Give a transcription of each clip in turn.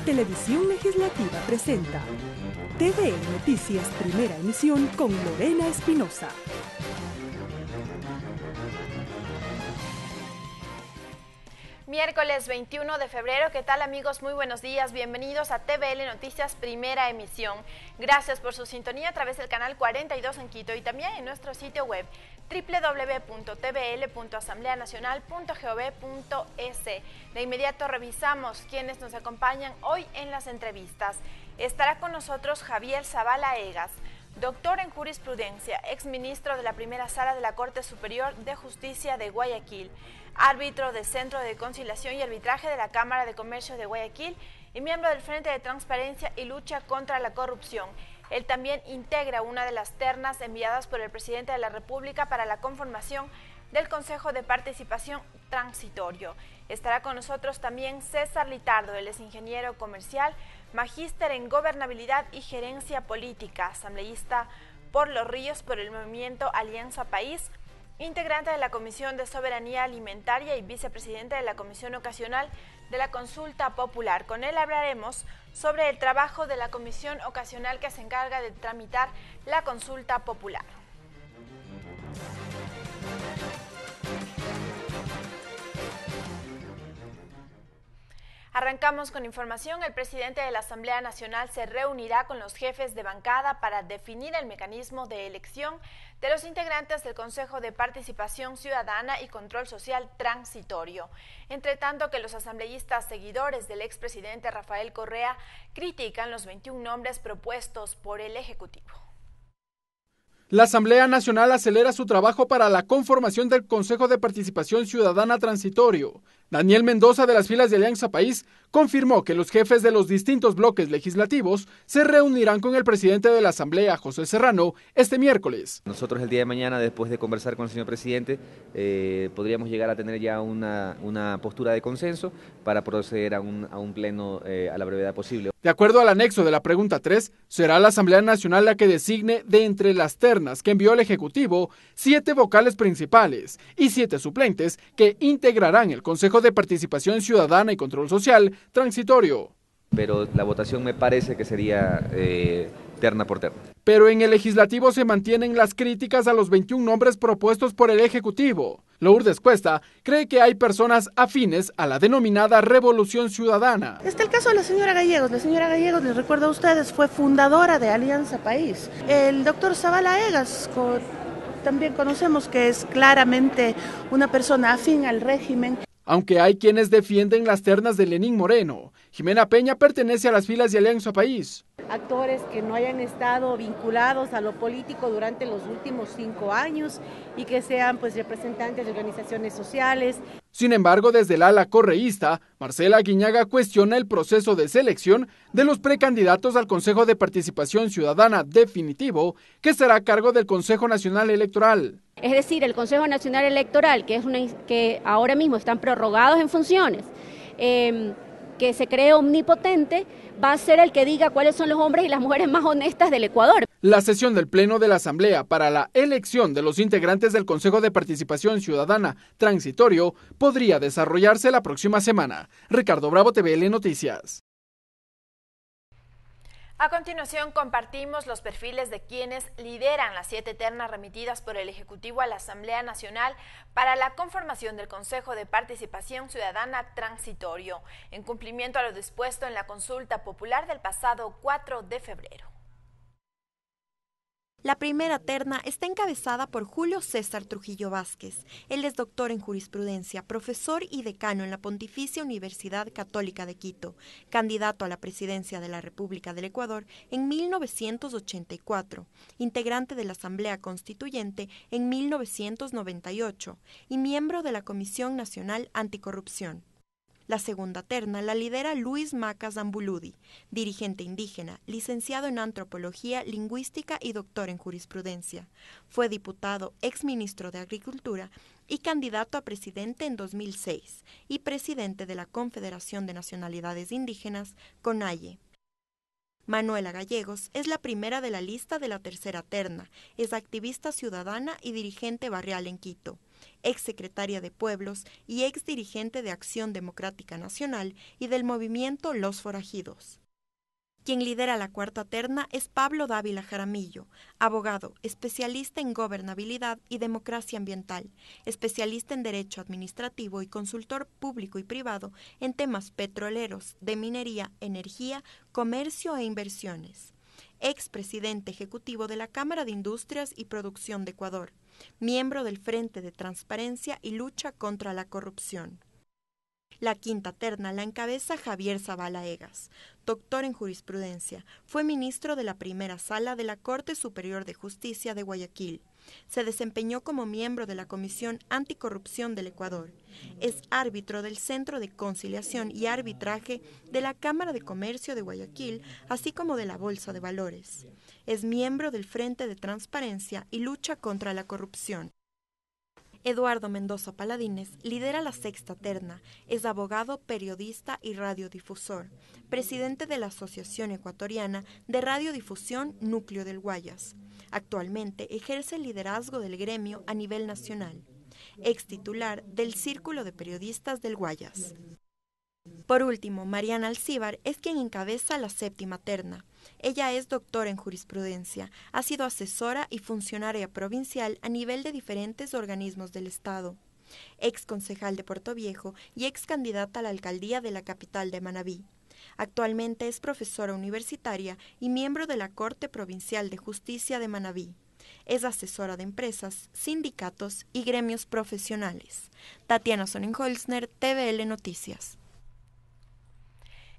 Televisión Legislativa presenta TVL Noticias Primera Emisión con Lorena Espinosa. Miércoles 21 de febrero, ¿qué tal amigos? Muy buenos días, bienvenidos a TVL Noticias Primera Emisión. Gracias por su sintonía a través del canal 42 en Quito y también en nuestro sitio web www.tvl.asambleanacional.gov.es. De inmediato revisamos quienes nos acompañan hoy en las entrevistas. Estará con nosotros Javier Zavala Egas, doctor en jurisprudencia, exministro de la Primera Sala de la Corte Superior de Justicia de Guayaquil, árbitro del Centro de Conciliación y Arbitraje de la Cámara de Comercio de Guayaquil y miembro del Frente de Transparencia y Lucha contra la Corrupción. Él también integra una de las ternas enviadas por el presidente de la República para la conformación del Consejo de Participación Transitorio. Estará con nosotros también César Litardo, él es ingeniero comercial, magíster en gobernabilidad y gerencia política, asambleísta por Los Ríos por el movimiento Alianza País, integrante de la Comisión de Soberanía Alimentaria y vicepresidente de la Comisión Ocasional de la Consulta Popular. Con él hablaremos sobre el trabajo de la Comisión Ocasional que se encarga de tramitar la Consulta Popular. Arrancamos con información. El presidente de la Asamblea Nacional se reunirá con los jefes de bancada para definir el mecanismo de elección de los integrantes del Consejo de Participación Ciudadana y Control Social Transitorio. Entre tanto que los asambleístas seguidores del expresidente Rafael Correa critican los 21 nombres propuestos por el Ejecutivo. La Asamblea Nacional acelera su trabajo para la conformación del Consejo de Participación Ciudadana Transitorio. Daniel Mendoza, de las filas de Alianza País, confirmó que los jefes de los distintos bloques legislativos se reunirán con el presidente de la Asamblea, José Serrano, este miércoles. Nosotros el día de mañana, después de conversar con el señor presidente, podríamos llegar a tener ya una postura de consenso para proceder a un pleno a la brevedad posible. De acuerdo al anexo de la pregunta 3, será la Asamblea Nacional la que designe de entre las ternas que envió el Ejecutivo 7 vocales principales y 7 suplentes que integrarán el Consejo de Participación Ciudadana y Control Social Transitorio. Pero la votación me parece que sería terna por terna. Pero en el Legislativo se mantienen las críticas a los 21 nombres propuestos por el Ejecutivo. Lourdes Cuesta cree que hay personas afines a la denominada Revolución Ciudadana. Está el caso de la señora Gallegos. La señora Gallegos, les recuerdo a ustedes, fue fundadora de Alianza País. El doctor Zavala Egas, también conocemos que es claramente una persona afín al régimen. Aunque hay quienes defienden las ternas de Lenín Moreno, Jimena Peña pertenece a las filas de Alianza País. Actores que no hayan estado vinculados a lo político durante los últimos 5 años y que sean representantes de organizaciones sociales. Sin embargo, desde el ala correísta, Marcela Guiñaga cuestiona el proceso de selección de los precandidatos al Consejo de Participación Ciudadana definitivo, que será a cargo del Consejo Nacional Electoral. Es decir, el Consejo Nacional Electoral, que ahora mismo están prorrogados en funciones, que se cree omnipotente, va a ser el que diga cuáles son los hombres y las mujeres más honestas del Ecuador. La sesión del Pleno de la Asamblea para la elección de los integrantes del Consejo de Participación Ciudadana Transitorio podría desarrollarse la próxima semana. Ricardo Bravo, TVL Noticias. A continuación compartimos los perfiles de quienes lideran las 7 ternas remitidas por el Ejecutivo a la Asamblea Nacional para la conformación del Consejo de Participación Ciudadana Transitorio, en cumplimiento a lo dispuesto en la consulta popular del pasado 4 de febrero. La primera terna está encabezada por Julio César Trujillo Vázquez. Él es doctor en jurisprudencia, profesor y decano en la Pontificia Universidad Católica de Quito, candidato a la presidencia de la República del Ecuador en 1984, integrante de la Asamblea Constituyente en 1998 y miembro de la Comisión Nacional Anticorrupción. La segunda terna la lidera Luis Maca Zambuludi, dirigente indígena, licenciado en Antropología Lingüística y doctor en Jurisprudencia. Fue diputado, exministro de Agricultura y candidato a presidente en 2006 y presidente de la Confederación de Nacionalidades Indígenas, CONAIE. Manuela Gallegos es la primera de la lista de la tercera terna, es activista ciudadana y dirigente barrial en Quito. exsecretaria de Pueblos y exdirigente de Acción Democrática Nacional y del movimiento Los Forajidos. Quien lidera la cuarta terna es Pablo Dávila Jaramillo, abogado, especialista en gobernabilidad y democracia ambiental, especialista en derecho administrativo y consultor público y privado en temas petroleros, de minería, energía, comercio e inversiones. Expresidente ejecutivo de la Cámara de Industrias y Producción de Ecuador, miembro del Frente de Transparencia y Lucha contra la Corrupción. La quinta terna la encabeza Javier Zavala Egas, doctor en jurisprudencia, fue ministro de la primera sala de la Corte Superior de Justicia de Guayaquil. Se desempeñó como miembro de la Comisión Anticorrupción del Ecuador. Es árbitro del Centro de Conciliación y Arbitraje de la Cámara de Comercio de Guayaquil, así como de la Bolsa de Valores. Es miembro del Frente de Transparencia y Lucha contra la Corrupción. Eduardo Mendoza Paladines lidera la sexta terna, es abogado, periodista y radiodifusor, presidente de la Asociación Ecuatoriana de Radiodifusión Núcleo del Guayas. Actualmente ejerce el liderazgo del gremio a nivel nacional, ex titular del Círculo de Periodistas del Guayas. Por último, Mariana Alcíbar es quien encabeza la séptima terna. Ella es doctora en jurisprudencia, ha sido asesora y funcionaria provincial a nivel de diferentes organismos del Estado, ex concejal de Puerto Viejo y ex candidata a la alcaldía de la capital de Manabí. Actualmente es profesora universitaria y miembro de la Corte Provincial de Justicia de Manabí. Es asesora de empresas, sindicatos y gremios profesionales. Tatiana Sonnenholzner, TVL Noticias.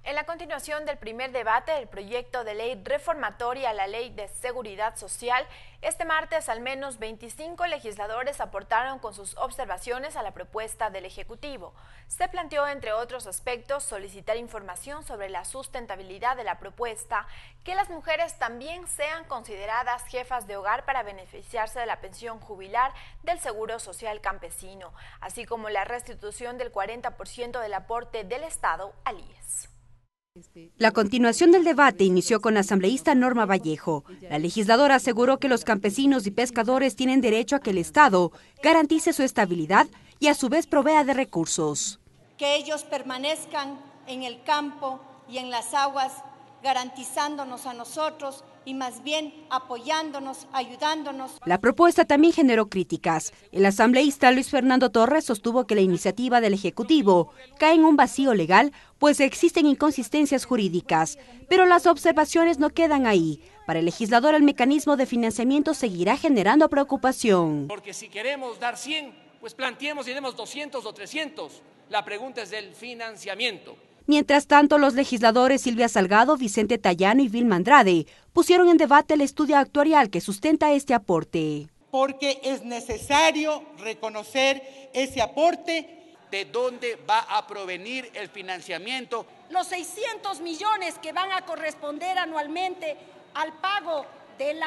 En la continuación del primer debate del proyecto de ley reformatoria a la Ley de Seguridad Social, este martes al menos 25 legisladores aportaron con sus observaciones a la propuesta del Ejecutivo. Se planteó, entre otros aspectos, solicitar información sobre la sustentabilidad de la propuesta, que las mujeres también sean consideradas jefas de hogar para beneficiarse de la pensión jubilar del Seguro Social Campesino, así como la restitución del 40% del aporte del Estado al IES. La continuación del debate inició con la asambleísta Norma Vallejo. La legisladora aseguró que los campesinos y pescadores tienen derecho a que el Estado garantice su estabilidad y a su vez provea de recursos. Que ellos permanezcan en el campo y en las aguas, garantizándonos a nosotros y más bien apoyándonos, ayudándonos. La propuesta también generó críticas. El asambleísta Luis Fernando Torres sostuvo que la iniciativa del Ejecutivo cae en un vacío legal, pues existen inconsistencias jurídicas. Pero las observaciones no quedan ahí. Para el legislador, el mecanismo de financiamiento seguirá generando preocupación. Porque si queremos dar 100, pues planteemos y demos 200 o 300. La pregunta es del financiamiento. Mientras tanto, los legisladores Silvia Salgado, Vicente Tallano y Vilma Andrade pusieron en debate el estudio actuarial que sustenta este aporte. Porque es necesario reconocer ese aporte. ¿De dónde va a provenir el financiamiento? Los 600 millones que van a corresponder anualmente al pago del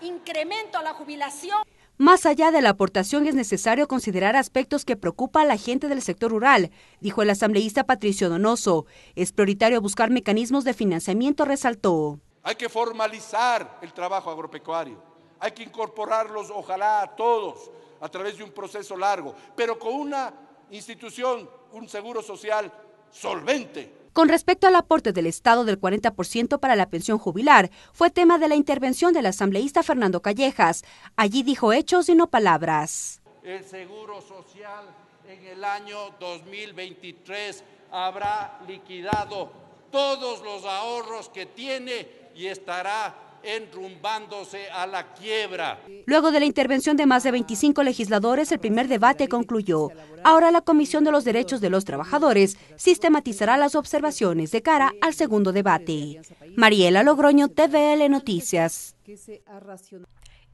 incremento a la jubilación. Más allá de la aportación, es necesario considerar aspectos que preocupan a la gente del sector rural, dijo el asambleísta Patricio Donoso. Es prioritario buscar mecanismos de financiamiento, resaltó. Hay que formalizar el trabajo agropecuario, hay que incorporarlos, ojalá a todos, a través de un proceso largo, pero con una institución, un seguro social solvente. Con respecto al aporte del Estado del 40% para la pensión jubilar, fue tema de la intervención del asambleísta Fernando Callejas. Allí dijo hechos y no palabras. El Seguro Social en el año 2023 habrá liquidado todos los ahorros que tiene y estará enrumbándose a la quiebra. Luego de la intervención de más de 25 legisladores, el primer debate concluyó. Ahora la Comisión de los Derechos de los Trabajadores sistematizará las observaciones de cara al segundo debate. Mariela Logroño, TVL Noticias.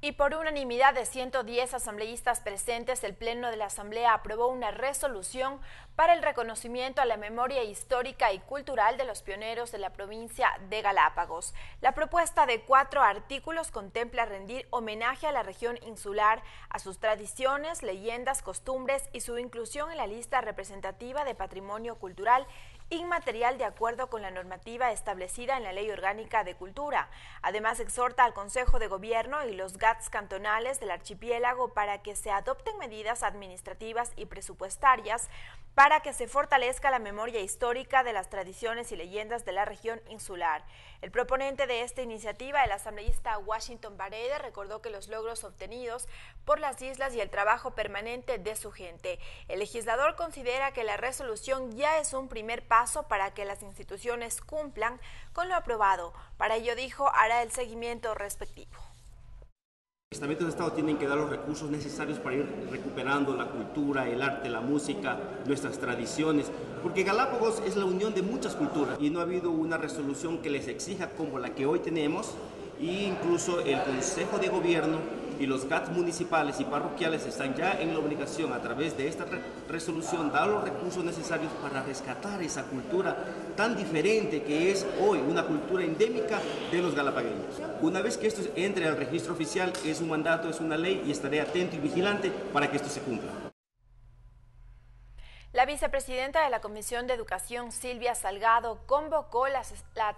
Y por unanimidad de 110 asambleístas presentes, el Pleno de la Asamblea aprobó una resolución para el reconocimiento a la memoria histórica y cultural de los pioneros de la provincia de Galápagos. La propuesta de 4 artículos contempla rendir homenaje a la región insular, a sus tradiciones, leyendas, costumbres y su inclusión en la lista representativa de patrimonio cultural inmaterial de acuerdo con la normativa establecida en la Ley Orgánica de Cultura. Además, exhorta al Consejo de Gobierno y los GATS cantonales del archipiélago para que se adopten medidas administrativas y presupuestarias para que se fortalezca la memoria histórica de las tradiciones y leyendas de la región insular. El proponente de esta iniciativa, el asambleísta Washington Barede, recordó que los logros obtenidos por las islas y el trabajo permanente de su gente. El legislador considera que la resolución ya es un primer paso para que las instituciones cumplan con lo aprobado. Para ello, dijo, hará el seguimiento respectivo. Los estamentos de Estado tienen que dar los recursos necesarios para ir recuperando la cultura, el arte, la música, nuestras tradiciones, porque Galápagos es la unión de muchas culturas y no ha habido una resolución que les exija como la que hoy tenemos, e incluso el Consejo de Gobierno y los GATS municipales y parroquiales están ya en la obligación, a través de esta resolución, dar los recursos necesarios para rescatar esa cultura tan diferente que es hoy una cultura endémica de los galapagueños. Una vez que esto entre al registro oficial, es un mandato, es una ley, y estaré atento y vigilante para que esto se cumpla. La vicepresidenta de la Comisión de Educación, Silvia Salgado, convocó la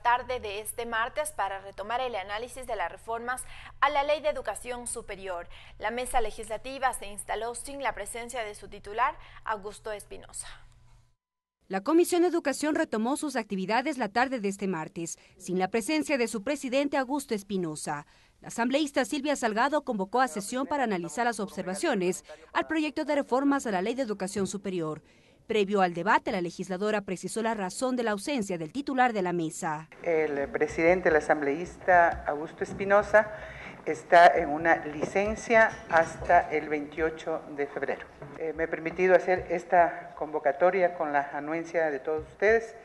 tarde de este martes para retomar el análisis de las reformas a la Ley de Educación Superior. La mesa legislativa se instaló sin la presencia de su titular, Augusto Espinosa. La Comisión de Educación retomó sus actividades la tarde de este martes, sin la presencia de su presidente, Augusto Espinosa. La asambleísta Silvia Salgado convocó a sesión para analizar las observaciones al proyecto de reformas a la Ley de Educación Superior. Previo al debate, la legisladora precisó la razón de la ausencia del titular de la mesa. El presidente, el asambleísta Augusto Espinosa, está en una licencia hasta el 28 de febrero. Me he permitido hacer esta convocatoria con la anuencia de todos ustedes,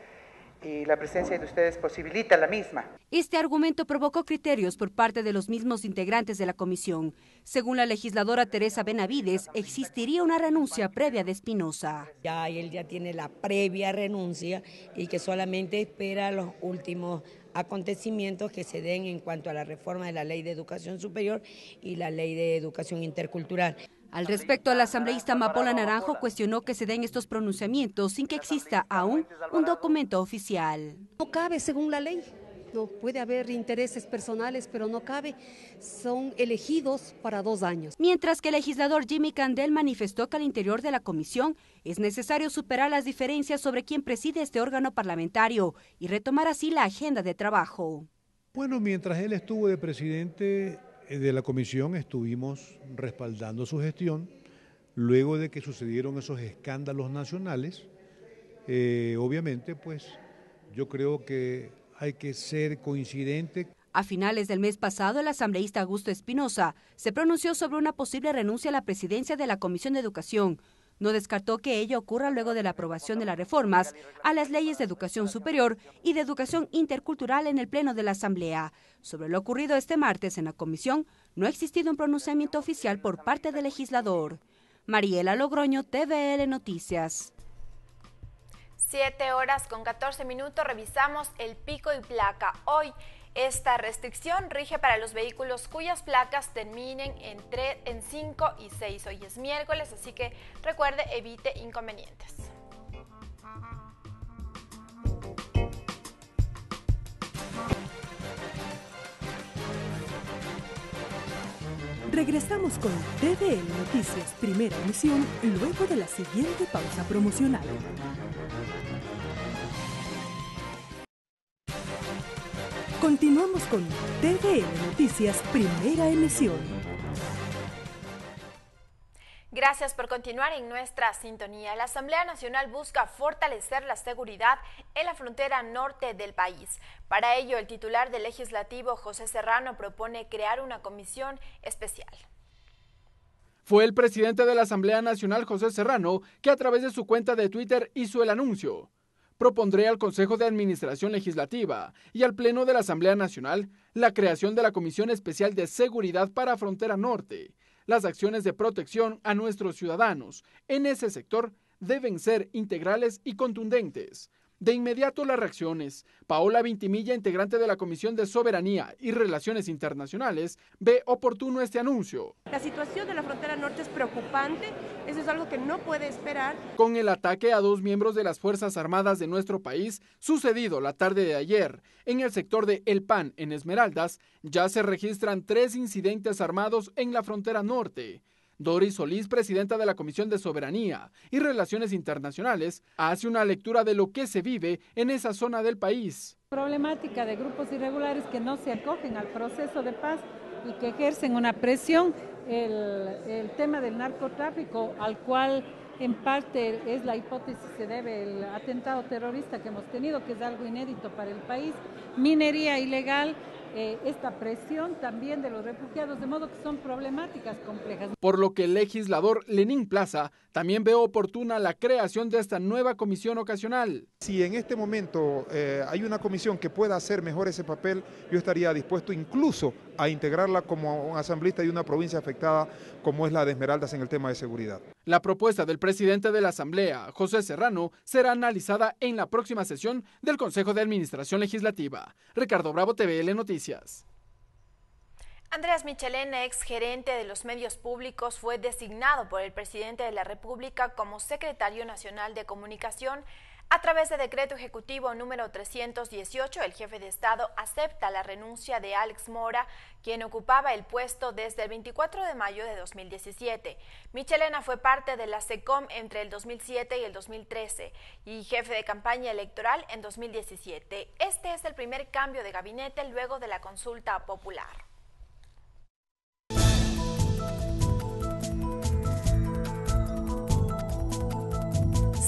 y la presencia de ustedes posibilita la misma. Este argumento provocó criterios por parte de los mismos integrantes de la comisión. Según la legisladora Teresa Benavides, existiría una renuncia previa de Espinosa. Él ya tiene la previa renuncia y que solamente espera los últimos acontecimientos que se den en cuanto a la reforma de la Ley de Educación Superior y la Ley de Educación Intercultural. Al respecto, la asambleísta Amapola Naranjo cuestionó que se den estos pronunciamientos sin que exista aún un documento oficial. No cabe según la ley. No puede haber intereses personales, pero no cabe. Son elegidos para 2 años. Mientras que el legislador Jimmy Candel manifestó que al interior de la comisión es necesario superar las diferencias sobre quién preside este órgano parlamentario y retomar así la agenda de trabajo. Bueno, mientras él estuvo de presidente de la comisión, estuvimos respaldando su gestión. Luego de que sucedieron esos escándalos nacionales, obviamente, pues yo creo que hay que ser coincidente. A finales del mes pasado, el asambleísta Augusto Espinosa se pronunció sobre una posible renuncia a la presidencia de la Comisión de Educación. No descartó que ello ocurra luego de la aprobación de las reformas a las leyes de educación superior y de educación intercultural en el Pleno de la Asamblea. Sobre lo ocurrido este martes en la comisión, no ha existido un pronunciamiento oficial por parte del legislador. Mariela Logroño, TVL Noticias. 7:14, revisamos el pico y placa. Hoy, esta restricción rige para los vehículos cuyas placas terminen en 5 y 6. Hoy es miércoles, así que recuerde, evite inconvenientes. Regresamos con TVN Noticias Primera Emisión luego de la siguiente pausa promocional. Continuamos con TVN Noticias Primera Emisión. Gracias por continuar en nuestra sintonía. La Asamblea Nacional busca fortalecer la seguridad en la frontera norte del país. Para ello, el titular del Legislativo, José Serrano, propone crear una comisión especial. Fue el presidente de la Asamblea Nacional, José Serrano, que a través de su cuenta de Twitter hizo el anuncio. Propondré al Consejo de Administración Legislativa y al Pleno de la Asamblea Nacional la creación de la Comisión Especial de Seguridad para Frontera Norte. Las acciones de protección a nuestros ciudadanos en ese sector deben ser integrales y contundentes. De inmediato las reacciones. Paola Vintimilla, integrante de la Comisión de Soberanía y Relaciones Internacionales, ve oportuno este anuncio. La situación de la frontera norte es preocupante, eso es algo que no puede esperar. Con el ataque a 2 miembros de las Fuerzas Armadas de nuestro país, sucedido la tarde de ayer en el sector de El Pan, en Esmeraldas, ya se registran 3 incidentes armados en la frontera norte. Doris Solís, presidenta de la Comisión de Soberanía y Relaciones Internacionales, hace una lectura de lo que se vive en esa zona del país. Problemática de grupos irregulares que no se acogen al proceso de paz y que ejercen una presión, el tema del narcotráfico, al cual en parte es la hipótesis se debe el atentado terrorista que hemos tenido, que es algo inédito para el país, minería ilegal, esta presión también de los refugiados, de modo que son problemáticas complejas. Por lo que el legislador Lenín Plaza también ve oportuna la creación de esta nueva comisión ocasional. Si en este momento hay una comisión que pueda hacer mejor ese papel, yo estaría dispuesto incluso a integrarla como un asambleísta de una provincia afectada como es la de Esmeraldas en el tema de seguridad. La propuesta del presidente de la Asamblea, José Serrano, será analizada en la próxima sesión del Consejo de Administración Legislativa. Ricardo Bravo, TVL Noticias. Andrés Michelena, ex gerente de los medios públicos, fue designado por el presidente de la República como secretario nacional de comunicación. A través de decreto ejecutivo número 318, el jefe de Estado acepta la renuncia de Alex Mora, quien ocupaba el puesto desde el 24 de mayo de 2017. Michelena fue parte de la SECOM entre el 2007 y el 2013 y jefe de campaña electoral en 2017. Este es el primer cambio de gabinete luego de la consulta popular.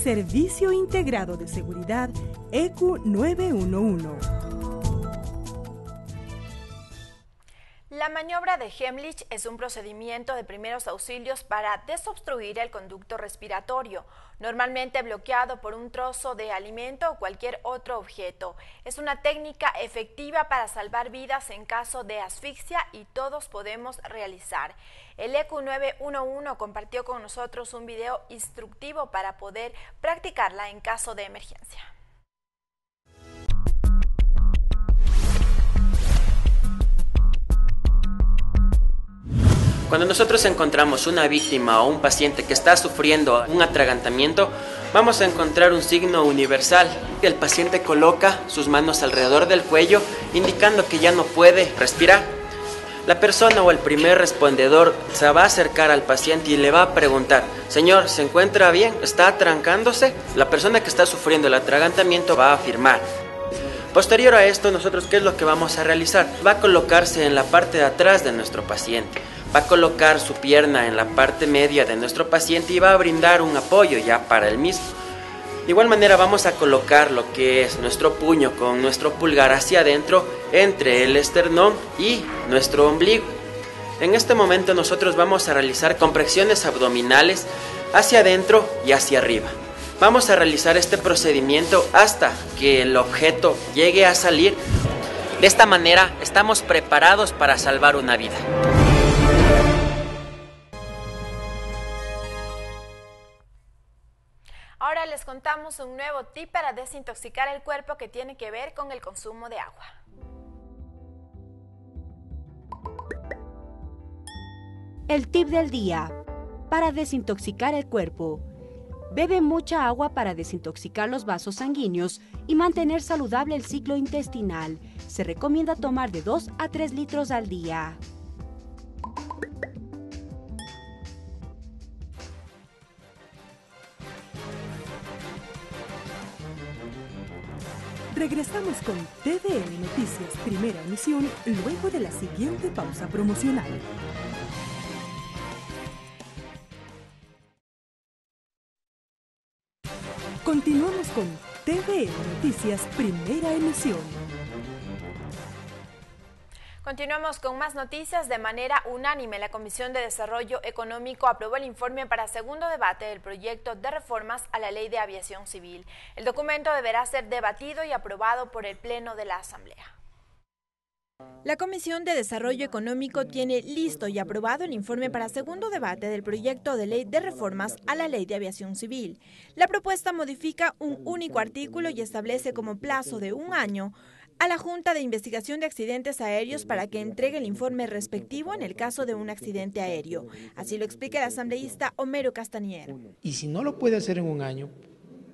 Servicio Integrado de Seguridad ECU 911. La maniobra de Heimlich es un procedimiento de primeros auxilios para desobstruir el conducto respiratorio, normalmente bloqueado por un trozo de alimento o cualquier otro objeto. Es una técnica efectiva para salvar vidas en caso de asfixia y todos podemos realizar. El ECU 911 compartió con nosotros un video instructivo para poder practicarla en caso de emergencia. Cuando nosotros encontramos una víctima o un paciente que está sufriendo un atragantamiento, vamos a encontrar un signo universal. El paciente coloca sus manos alrededor del cuello, indicando que ya no puede respirar. La persona o el primer respondedor se va a acercar al paciente y le va a preguntar: señor, ¿se encuentra bien? ¿Está atrancándose? La persona que está sufriendo el atragantamiento va a afirmar. Posterior a esto, nosotros, ¿qué es lo que vamos a realizar? Va a colocarse en la parte de atrás de nuestro paciente. Va a colocar su pierna en la parte media de nuestro paciente y va a brindar un apoyo ya para el mismo. De igual manera vamos a colocar lo que es nuestro puño con nuestro pulgar hacia adentro entre el esternón y nuestro ombligo. En este momento nosotros vamos a realizar compresiones abdominales hacia adentro y hacia arriba. Vamos a realizar este procedimiento hasta que el objeto llegue a salir. De esta manera estamos preparados para salvar una vida. Ahora les contamos un nuevo tip para desintoxicar el cuerpo que tiene que ver con el consumo de agua. El tip del día para desintoxicar el cuerpo. Bebe mucha agua para desintoxicar los vasos sanguíneos y mantener saludable el ciclo intestinal. Se recomienda tomar de 2 a 3 litros al día. Regresamos con TVN Noticias, primera emisión, luego de la siguiente pausa promocional. Continuamos con TVN Noticias, primera emisión. Continuamos con más noticias. De manera unánime, la Comisión de Desarrollo Económico aprobó el informe para segundo debate del proyecto de reformas a la Ley de Aviación Civil. El documento deberá ser debatido y aprobado por el Pleno de la Asamblea. La Comisión de Desarrollo Económico tiene listo y aprobado el informe para segundo debate del proyecto de ley de reformas a la Ley de Aviación Civil. La propuesta modifica un único artículo y establece como plazo de 1 año a la Junta de Investigación de Accidentes Aéreos para que entregue el informe respectivo en el caso de un accidente aéreo. Así lo explica el asambleísta Homero Castañer. Y si no lo puede hacer en 1 año,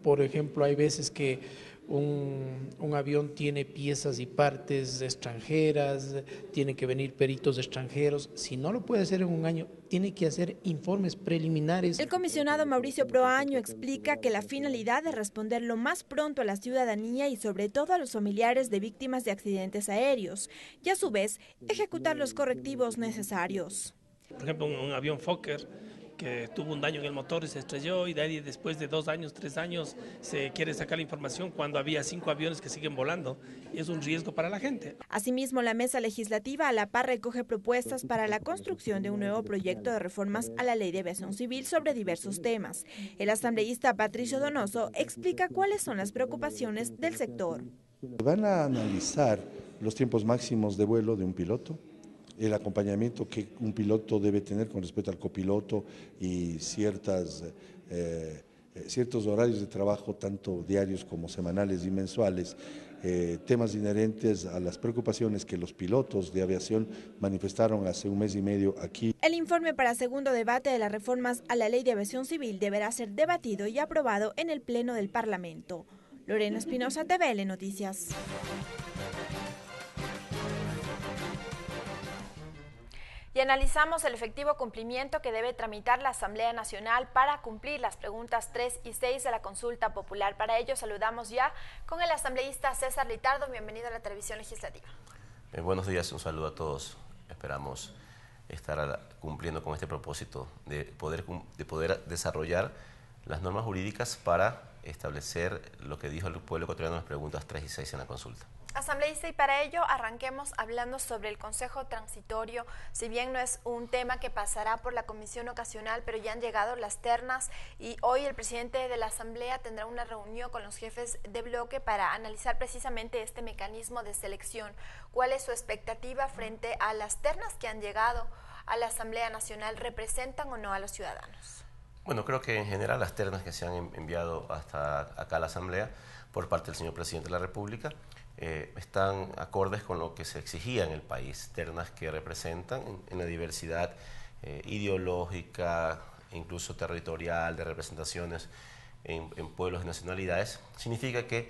por ejemplo, hay veces que un avión tiene piezas y partes extranjeras, tiene que venir peritos extranjeros. Si no lo puede hacer en 1 año, tiene que hacer informes preliminares. El comisionado Mauricio Proaño explica que la finalidad es responder lo más pronto a la ciudadanía y sobre todo a los familiares de víctimas de accidentes aéreos y a su vez ejecutar los correctivos necesarios. Por ejemplo, un avión Fokker que tuvo un daño en el motor y se estrelló y de ahí después de 2 años, 3 años se quiere sacar la información cuando había 5 aviones que siguen volando y es un riesgo para la gente. Asimismo, la mesa legislativa a la par recoge propuestas para la construcción de un nuevo proyecto de reformas a la Ley de Aviación Civil sobre diversos temas. El asambleísta Patricio Donoso explica cuáles son las preocupaciones del sector. Van a analizar los tiempos máximos de vuelo de un piloto, el acompañamiento que un piloto debe tener con respecto al copiloto y ciertos horarios de trabajo, tanto diarios como semanales y mensuales, temas inherentes a las preocupaciones que los pilotos de aviación manifestaron hace 1 mes y medio aquí. El informe para segundo debate de las reformas a la Ley de Aviación Civil deberá ser debatido y aprobado en el Pleno del Parlamento. Lorena Espinosa, TVL Noticias. Y analizamos el efectivo cumplimiento que debe tramitar la Asamblea Nacional para cumplir las preguntas 3 y 6 de la consulta popular. Para ello saludamos ya con el asambleísta César Litardo. Bienvenido a la televisión legislativa. Buenos días, un saludo a todos. Esperamos estar cumpliendo con este propósito de poder desarrollar las normas jurídicas para establecer lo que dijo el pueblo ecuatoriano en las preguntas 3 y 6 en la consulta. Asambleísta, y para ello arranquemos hablando sobre el Consejo Transitorio. Si bien no es un tema que pasará por la comisión ocasional, pero ya han llegado las ternas y hoy el presidente de la Asamblea tendrá una reunión con los jefes de bloque para analizar precisamente este mecanismo de selección. ¿Cuál es su expectativa frente a las ternas que han llegado a la Asamblea Nacional? ¿Representan o no a los ciudadanos? Bueno, creo que en general las ternas que se han enviado hasta acá a la Asamblea por parte del señor presidente de la República están acordes con lo que se exigía en el país, ternas que representan en la diversidad ideológica, incluso territorial, de representaciones en pueblos y nacionalidades. Significa que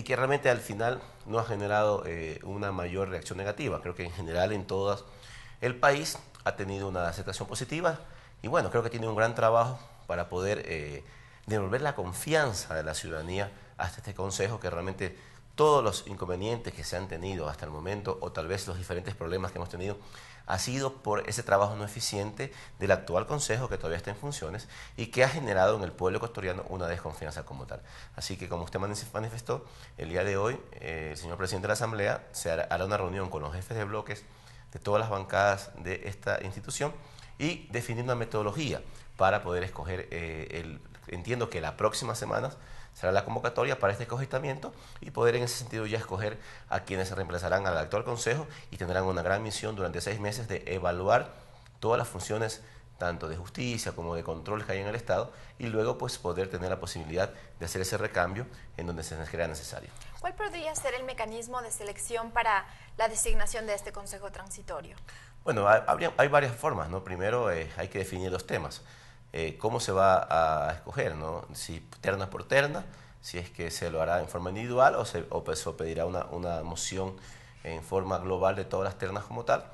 realmente al final no ha generado una mayor reacción negativa. Creo que en general en todo el país ha tenido una aceptación positiva y bueno, creo que tiene un gran trabajo para poder devolver la confianza de la ciudadanía hasta este Consejo, que realmente todos los inconvenientes que se han tenido hasta el momento, o tal vez los diferentes problemas que hemos tenido, ha sido por ese trabajo no eficiente del actual Consejo, que todavía está en funciones, y que ha generado en el pueblo ecuatoriano una desconfianza como tal. Así que, como usted manifestó, el día de hoy, el señor presidente de la Asamblea hará una reunión con los jefes de bloques de todas las bancadas de esta institución y definir una metodología para poder escoger, entiendo que la próxima semana será la convocatoria para este escogimiento y poder en ese sentido ya escoger a quienes se reemplazarán al actual Consejo y tendrán una gran misión durante 6 meses de evaluar todas las funciones tanto de justicia como de control que hay en el Estado y luego pues poder tener la posibilidad de hacer ese recambio en donde se crea necesario. ¿Cuál podría ser el mecanismo de selección para la designación de este Consejo Transitorio? Bueno, hay varias formas, ¿no? Primero hay que definir los temas. ¿Cómo se va a escoger, ¿no? Si terna por terna, si es que se lo hará en forma individual o pedirá una moción en forma global de todas las ternas como tal.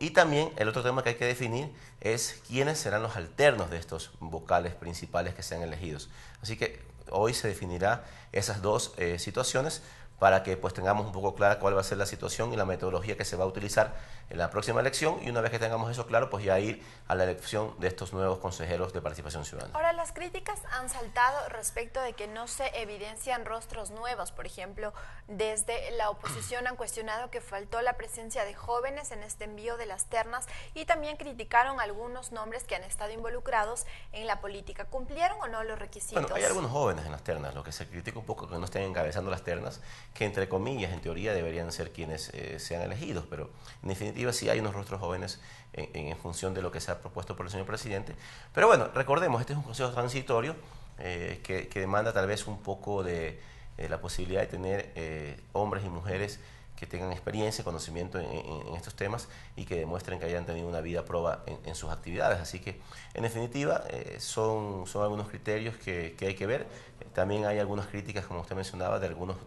Y también el otro tema que hay que definir es quiénes serán los alternos de estos vocales principales que sean elegidos. Así que hoy se definirá esas dos situaciones para que pues tengamos un poco clara cuál va a ser la situación y la metodología que se va a utilizar en la próxima elección, y una vez que tengamos eso claro, pues ya ir a la elección de estos nuevos consejeros de participación ciudadana. Ahora, las críticas han saltado respecto de que no se evidencian rostros nuevos. Por ejemplo, desde la oposición han cuestionado que faltó la presencia de jóvenes en este envío de las ternas y también criticaron algunos nombres que han estado involucrados en la política. ¿Cumplieron o no los requisitos? Bueno, hay algunos jóvenes en las ternas. Lo que se critica un poco que no estén encabezando las ternas que entre comillas, en teoría, deberían ser quienes sean elegidos, pero en definitiva sí hay unos rostros jóvenes en función de lo que se ha propuesto por el señor presidente. Pero bueno, recordemos, este es un consejo transitorio que demanda tal vez un poco de la posibilidad de tener hombres y mujeres que tengan experiencia y conocimiento en estos temas y que demuestren que hayan tenido una vida proba en sus actividades. Así que, en definitiva, son algunos criterios que hay que ver. También hay algunas críticas, como usted mencionaba, de algunos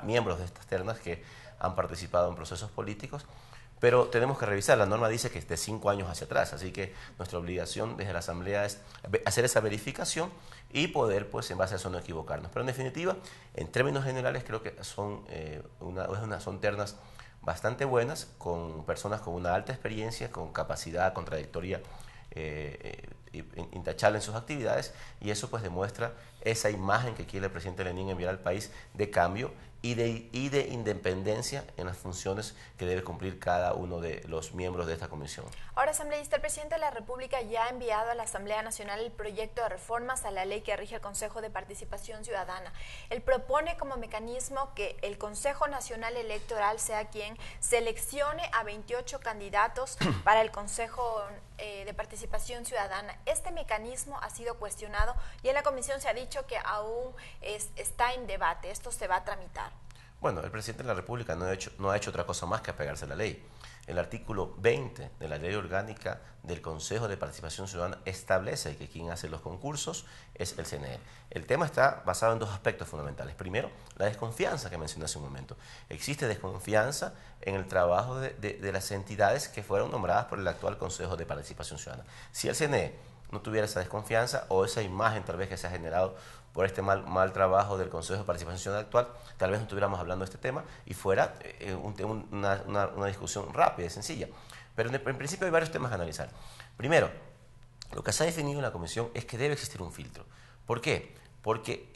miembros de estas ternas que han participado en procesos políticos, pero tenemos que revisar. La norma dice que es de 5 años hacia atrás, así que nuestra obligación desde la Asamblea es hacer esa verificación y poder, pues, en base a eso no equivocarnos. Pero en definitiva, en términos generales, creo que son ternas bastante buenas, con personas con una alta experiencia, con capacidad, con trayectoria intachable en sus actividades, y eso pues demuestra esa imagen que quiere el presidente Lenín enviar al país de cambio y de independencia en las funciones que debe cumplir cada uno de los miembros de esta comisión. Ahora, asambleísta, el presidente de la República ya ha enviado a la Asamblea Nacional el proyecto de reformas a la ley que rige el Consejo de Participación Ciudadana. Él propone como mecanismo que el Consejo Nacional Electoral sea quien seleccione a 28 candidatos para el Consejo de Participación Ciudadana. Este mecanismo ha sido cuestionado y en la comisión se ha dicho que aún está en debate. Esto se va a tramitar. Bueno, el presidente de la República no ha hecho otra cosa más que apegarse a la ley. El artículo 20 de la Ley Orgánica del Consejo de Participación Ciudadana establece que quien hace los concursos es el CNE. El tema está basado en dos aspectos fundamentales. Primero, la desconfianza que mencioné hace un momento. Existe desconfianza en el trabajo de las entidades que fueron nombradas por el actual Consejo de Participación Ciudadana. Si el CNE no tuviera esa desconfianza o esa imagen tal vez que se ha generado por este mal trabajo del Consejo de Participación Ciudadana actual, tal vez no estuviéramos hablando de este tema y fuera una discusión rápida y sencilla. Pero en principio hay varios temas a analizar. Primero, lo que se ha definido en la comisión es que debe existir un filtro. ¿Por qué? Porque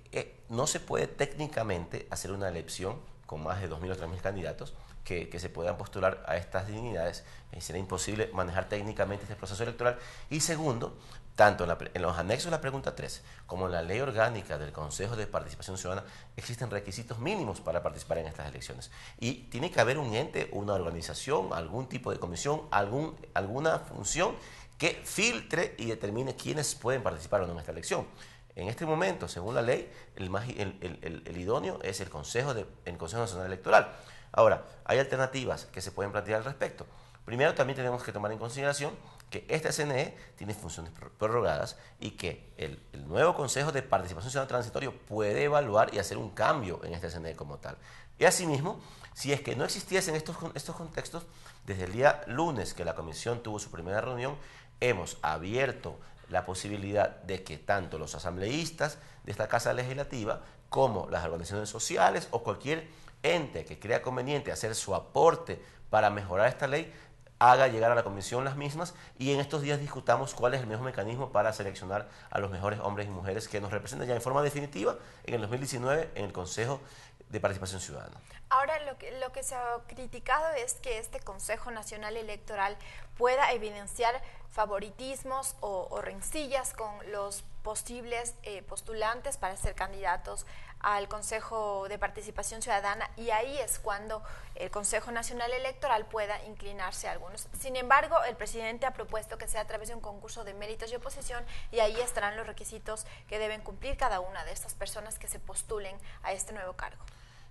no se puede técnicamente hacer una elección con más de 2.000 o 3.000 candidatos que se puedan postular a estas dignidades. Será imposible manejar técnicamente este proceso electoral. Y segundo, tanto en los anexos de la pregunta 3 como en la ley orgánica del Consejo de Participación Ciudadana existen requisitos mínimos para participar en estas elecciones. Y tiene que haber un ente, una organización, algún tipo de comisión, alguna función que filtre y determine quiénes pueden participar o no en esta elección. En este momento, según la ley, el idóneo es el Consejo Nacional Electoral. Ahora, hay alternativas que se pueden plantear al respecto. Primero, también tenemos que tomar en consideración que este CNE tiene funciones prorrogadas y que el nuevo Consejo de Participación Ciudadana Transitorio puede evaluar y hacer un cambio en este CNE como tal. Y asimismo, si es que no existiesen estos contextos, desde el día lunes que la comisión tuvo su primera reunión, hemos abierto la posibilidad de que tanto los asambleístas de esta Casa Legislativa como las organizaciones sociales o cualquier ente que crea conveniente hacer su aporte para mejorar esta ley, haga llegar a la comisión las mismas y en estos días discutamos cuál es el mejor mecanismo para seleccionar a los mejores hombres y mujeres que nos representen ya en forma definitiva en el 2019 en el Consejo de Participación Ciudadana. Ahora, lo que se ha criticado es que este Consejo Nacional Electoral pueda evidenciar favoritismos o rencillas con los posibles postulantes para ser candidatos al Consejo de Participación Ciudadana, y ahí es cuando el Consejo Nacional Electoral pueda inclinarse a algunos. Sin embargo, el presidente ha propuesto que sea a través de un concurso de méritos y oposición, y ahí estarán los requisitos que deben cumplir cada una de estas personas que se postulen a este nuevo cargo.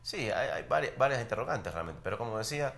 Sí, hay varias interrogantes realmente, pero como decía,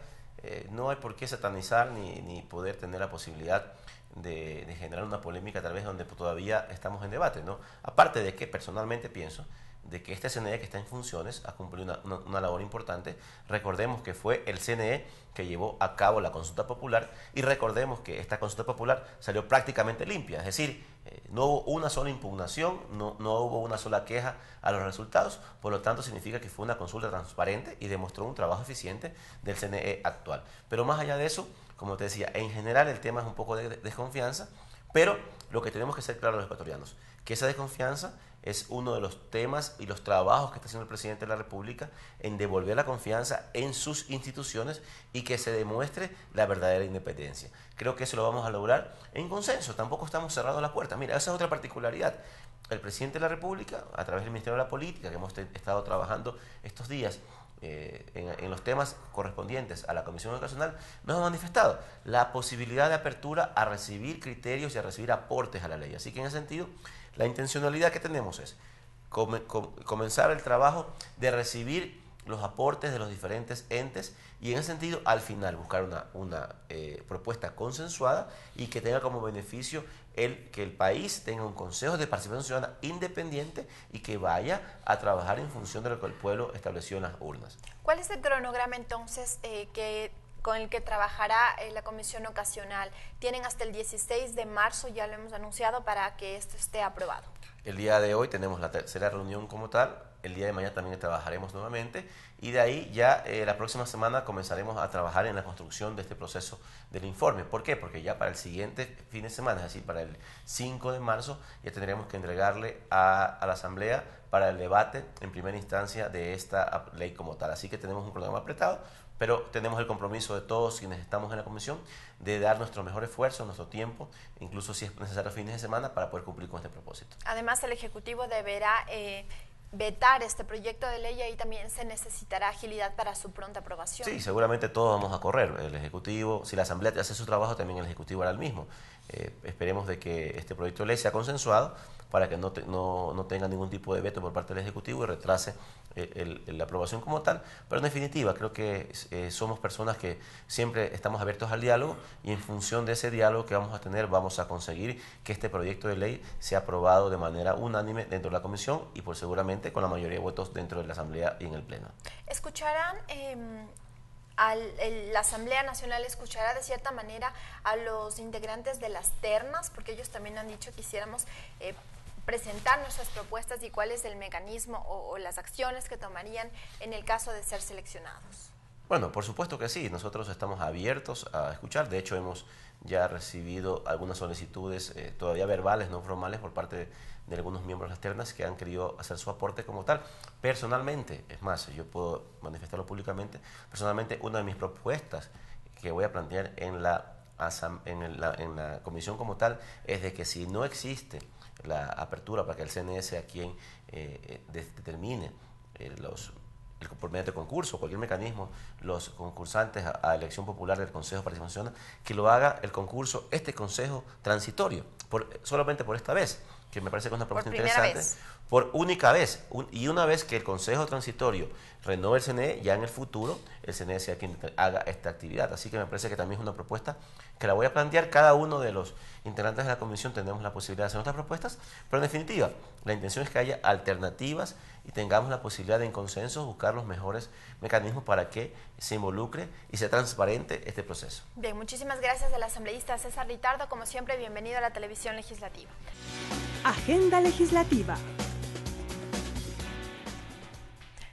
no hay por qué satanizar ni poder tener la posibilidad de generar una polémica tal vez donde todavía estamos en debate, ¿no? Aparte de que personalmente pienso de que este CNE que está en funciones ha cumplido una labor importante. Recordemos que fue el CNE que llevó a cabo la consulta popular y recordemos que esta consulta popular salió prácticamente limpia, es decir, no hubo una sola impugnación, no hubo una sola queja a los resultados, por lo tanto significa que fue una consulta transparente y demostró un trabajo eficiente del CNE actual. Pero más allá de eso, como te decía, en general el tema es un poco de desconfianza, pero lo que tenemos que ser claros los ecuatorianos, que esa desconfianza es uno de los temas y los trabajos que está haciendo el presidente de la República en devolver la confianza en sus instituciones y que se demuestre la verdadera independencia. Creo que eso lo vamos a lograr en consenso, tampoco estamos cerrando la puerta. Mira, esa es otra particularidad. el presidente de la República, a través del Ministerio de la Política, que hemos estado trabajando estos días en los temas correspondientes a la Comisión Educacional, nos ha manifestado la posibilidad de apertura a recibir criterios y a recibir aportes a la ley. Así que en ese sentido, la intencionalidad que tenemos es comenzar el trabajo de recibir los aportes de los diferentes entes y en ese sentido al final buscar una propuesta consensuada y que tenga como beneficio que el país tenga un consejo de participación ciudadana independiente y que vaya a trabajar en función de lo que el pueblo estableció en las urnas. ¿Cuál es el cronograma entonces con el que trabajará la comisión ocasional? Tienen hasta el 16 de marzo, ya lo hemos anunciado, para que esto esté aprobado. El día de hoy tenemos la tercera reunión como tal, el día de mañana también trabajaremos nuevamente y de ahí ya la próxima semana comenzaremos a trabajar en la construcción de este proceso del informe. ¿Por qué? Porque ya para el siguiente fin de semana, es decir, para el 5 de marzo, ya tendremos que entregarle a la Asamblea para el debate en primera instancia de esta ley como tal. Así que tenemos un programa apretado, pero tenemos el compromiso de todos quienes estamos en la comisión de dar nuestro mejor esfuerzo, nuestro tiempo, incluso si es necesario fines de semana, para poder cumplir con este propósito. Además, el Ejecutivo deberá vetar este proyecto de ley y ahí también se necesitará agilidad para su pronta aprobación. Sí, seguramente todos vamos a correr. El Ejecutivo, si la Asamblea hace su trabajo, también el Ejecutivo hará el mismo. Esperemos de que este proyecto de ley sea consensuado para que no tenga ningún tipo de veto por parte del Ejecutivo y retrase la aprobación como tal, pero en definitiva creo que somos personas que siempre estamos abiertos al diálogo y en función de ese diálogo que vamos a tener vamos a conseguir que este proyecto de ley sea aprobado de manera unánime dentro de la comisión y por seguramente con la mayoría de votos dentro de la Asamblea y en el Pleno. ¿Escucharán la Asamblea Nacional escuchará de cierta manera a los integrantes de las ternas? Porque ellos también han dicho que quisiéramos presentar nuestras propuestas y cuál es el mecanismo o las acciones que tomarían en el caso de ser seleccionados. Bueno, por supuesto que sí, nosotros estamos abiertos a escuchar, de hecho hemos ya recibido algunas solicitudes todavía verbales, no formales, por parte de algunos miembros de las ternas que han querido hacer su aporte como tal. Personalmente, es más, yo puedo manifestarlo públicamente, personalmente una de mis propuestas que voy a plantear en la comisión como tal es de que si no existe la apertura para que el CNE sea quien determine por medio de concurso, cualquier mecanismo, los concursantes a elección popular del Consejo de Participación Ciudadana, que lo haga el concurso, este Consejo transitorio, solamente por esta vez, que me parece que es una propuesta interesante. Por única vez, y una vez que el Consejo Transitorio renueve el CNE, ya en el futuro el CNE sea quien haga esta actividad. Así que me parece que también es una propuesta que la voy a plantear. Cada uno de los integrantes de la comisión tenemos la posibilidad de hacer nuestras propuestas, pero en definitiva, la intención es que haya alternativas y tengamos la posibilidad de en consenso buscar los mejores mecanismos para que se involucre y sea transparente este proceso. Bien, muchísimas gracias al asambleísta César Ritardo. Como siempre, bienvenido a la televisión legislativa. Agenda legislativa.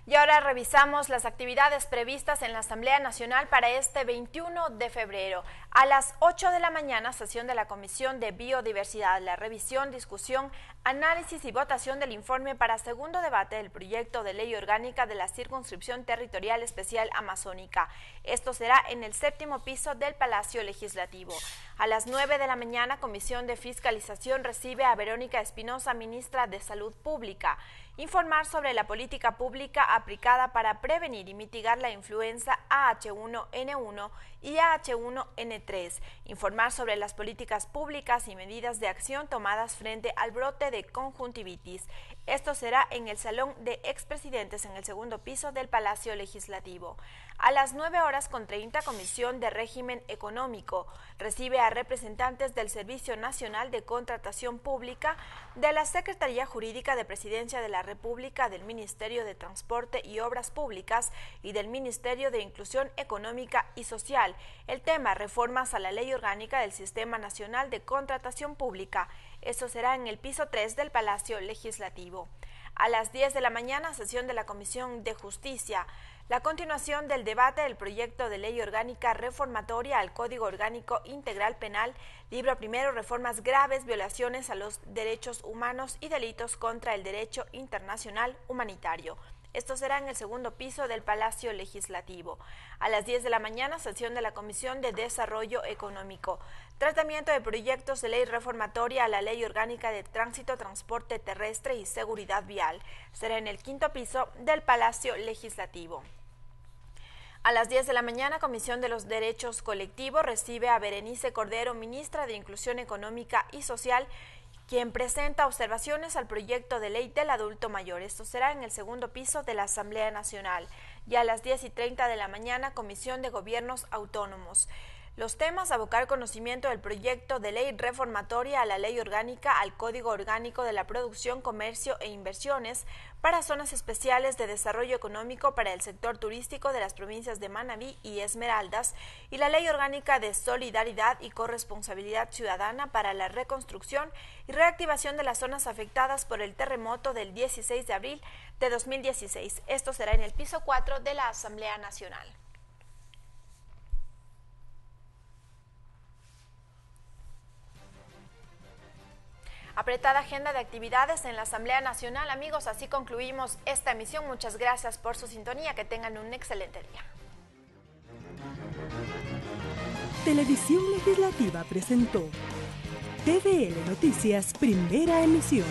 Y ahora revisamos las actividades previstas en la Asamblea Nacional para este 21 de febrero. A las 8 de la mañana, sesión de la Comisión de Biodiversidad, la revisión, discusión, análisis y votación del informe para segundo debate del proyecto de ley orgánica de la Circunscripción Territorial Especial Amazónica. Esto será en el 7º piso del Palacio Legislativo. A las 9 de la mañana, Comisión de Fiscalización recibe a Verónica Espinosa, ministra de Salud Pública. Informar sobre la política pública aplicada para prevenir y mitigar la influenza AH1N1 y AH1N3. Informar sobre las políticas públicas y medidas de acción tomadas frente al brote de conjuntivitis. Esto será en el Salón de Expresidentes en el 2º piso del Palacio Legislativo. A las 9:30, Comisión de Régimen Económico recibe a representantes del Servicio Nacional de Contratación Pública, de la Secretaría Jurídica de Presidencia de la República, del Ministerio de Transporte y Obras Públicas y del Ministerio de Inclusión Económica y Social. El tema: reformas a la Ley Orgánica del Sistema Nacional de Contratación Pública. Esto será en el piso 3 del Palacio Legislativo. A las 10 de la mañana, sesión de la Comisión de Justicia. La continuación del debate del proyecto de ley orgánica reformatoria al Código Orgánico Integral Penal, libro primero, reformas graves, violaciones a los derechos humanos y delitos contra el derecho internacional humanitario. Esto será en el segundo piso del Palacio Legislativo. A las 10 de la mañana, sesión de la Comisión de Desarrollo Económico. Tratamiento de proyectos de ley reformatoria a la Ley Orgánica de Tránsito, Transporte Terrestre y Seguridad Vial. Será en el quinto piso del Palacio Legislativo. A las 10 de la mañana, Comisión de los Derechos Colectivos recibe a Berenice Cordero, ministra de Inclusión Económica y Social, quien presenta observaciones al proyecto de ley del adulto mayor. Esto será en el segundo piso de la Asamblea Nacional. Y a las 10:30 de la mañana, Comisión de Gobiernos Autónomos. Los temas: abocar conocimiento del proyecto de ley reformatoria a la Ley Orgánica al Código Orgánico de la Producción, Comercio e Inversiones para zonas especiales de desarrollo económico para el sector turístico de las provincias de Manabí y Esmeraldas, y la Ley Orgánica de Solidaridad y Corresponsabilidad Ciudadana para la reconstrucción y reactivación de las zonas afectadas por el terremoto del 16 de abril de 2016. Esto será en el piso 4 de la Asamblea Nacional. Apretada agenda de actividades en la Asamblea Nacional. Amigos, así concluimos esta emisión. Muchas gracias por su sintonía. Que tengan un excelente día. Televisión Legislativa presentó TVN Noticias, primera emisión.